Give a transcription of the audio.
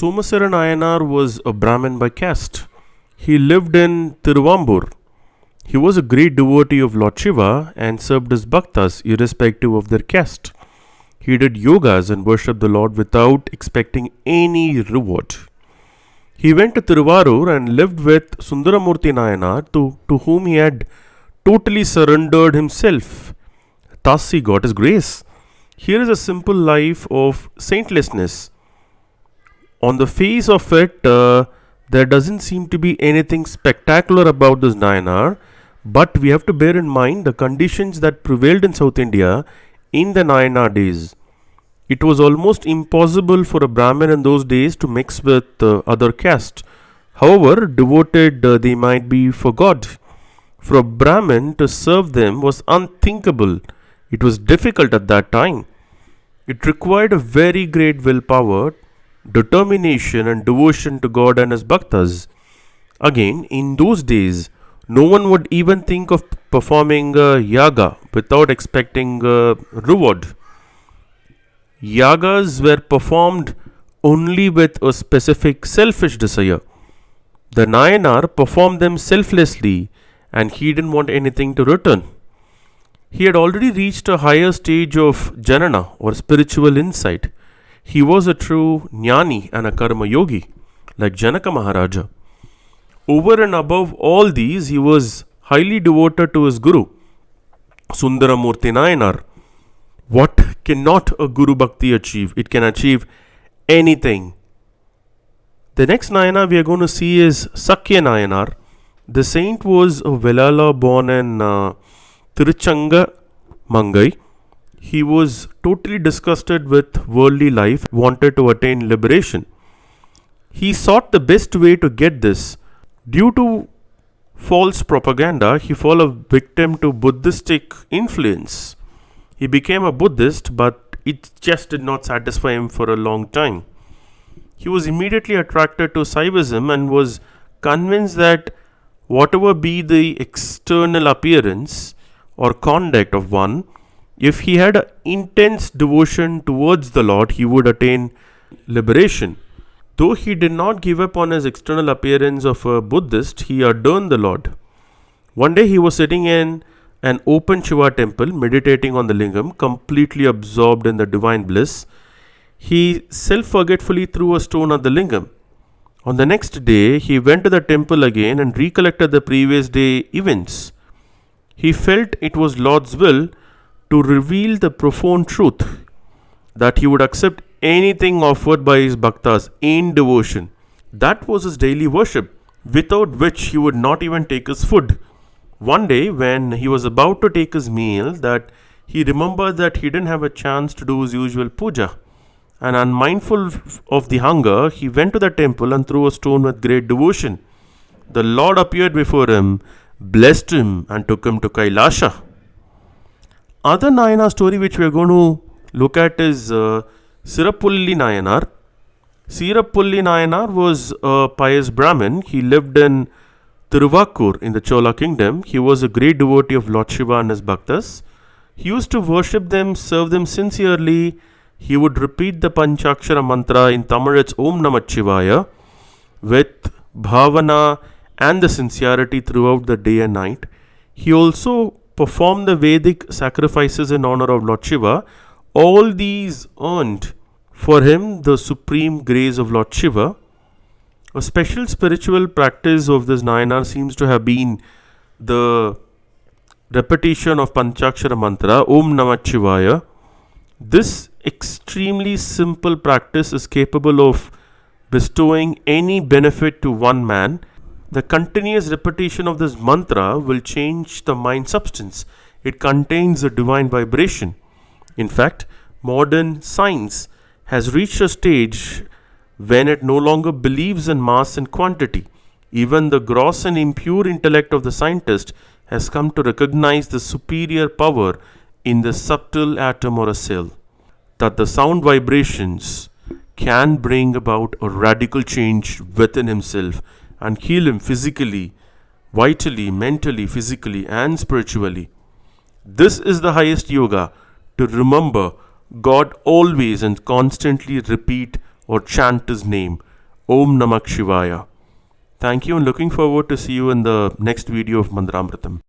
Somasira Nayanar was a Brahmin by caste. He lived in Tiruvambur. He was a great devotee of Lord Shiva and served his bhaktas irrespective of their caste. He did yogas and worshipped the Lord without expecting any reward. He went to Tiruvarur and lived with Sundaramurti Nayanar, to whom he had totally surrendered himself. Thus he got his grace. Here is a simple life of saintlessness. On the face of it, there doesn't seem to be anything spectacular about this Nayanar, but we have to bear in mind the conditions that prevailed in South India in the Nayanar days. It was almost impossible for a Brahmin in those days to mix with other caste. However devoted they might be for God. For a Brahmin to serve them was unthinkable. It was difficult at that time. It required a very great willpower, determination, and devotion to God and his bhaktas. Again, in those days, no one would even think of performing a yaga without expecting a reward. Yagas were performed only with a specific selfish desire. The Nayanar performed them selflessly and he didn't want anything to return. He had already reached a higher stage of janana or spiritual insight. He was a true jnani and a karma yogi, like Janaka Maharaja. Over and above all these, he was highly devoted to his guru, Sundaramurti Nayanar. What cannot a guru bhakti achieve? It can achieve anything. The next Nayanar we are going to see is Sakkiya Nayanar. The saint was a Velala born in Tiruchanga Mangai. He was totally disgusted with worldly life, wanted to attain liberation. He sought the best way to get this. Due to false propaganda, he fell a victim to Buddhistic influence. He became a Buddhist, but it just did not satisfy him for a long time. He was immediately attracted to Shaivism and was convinced that whatever be the external appearance or conduct of one, if he had an intense devotion towards the Lord, he would attain liberation. Though he did not give up on his external appearance of a Buddhist, he adorned the Lord. One day he was sitting in an open Shiva temple, meditating on the lingam, completely absorbed in the divine bliss. He self-forgetfully threw a stone at the lingam. On the next day, he went to the temple again and recollected the previous day events. He felt it was Lord's will to reveal the profound truth that he would accept anything offered by his bhaktas in devotion. That was his daily worship, without which he would not even take his food. One day, when he was about to take his meal, that he remembered that he didn't have a chance to do his usual puja. And unmindful of the hunger, he went to the temple and threw a stone with great devotion. The Lord appeared before him, blessed him, and took him to Kailasha. Other Nayanar story which we are going to look at is Sirappuli Nayanar. Sirappuli Nayanar was a pious Brahmin. He lived in Tiruvakur in the Chola kingdom. He was a great devotee of Lord Shiva and his bhaktas. He used to worship them, serve them sincerely. He would repeat the Panchakshara mantra, in Tamil it's Om Namah Shivaya, with bhavana and the sincerity throughout the day and night. He also performed the Vedic sacrifices in honor of Lord Shiva. All these earned for him the supreme grace of Lord Shiva. A special spiritual practice of this Nayanar seems to have been the repetition of Panchakshara mantra, Om Namah Shivaya. This extremely simple practice is capable of bestowing any benefit to one man. The continuous repetition of this mantra will change the mind substance. It contains a divine vibration. In fact, modern science has reached a stage when it no longer believes in mass and quantity. Even the gross and impure intellect of the scientist has come to recognize the superior power in the subtle atom or a cell, that the sound vibrations can bring about a radical change within himself and heal him physically, vitally, mentally, physically, and spiritually. This is the highest yoga, to remember God always and constantly repeat or chant His name, Om Namak Shivaya. Thank you and looking forward to see you in the next video of Mantramritam.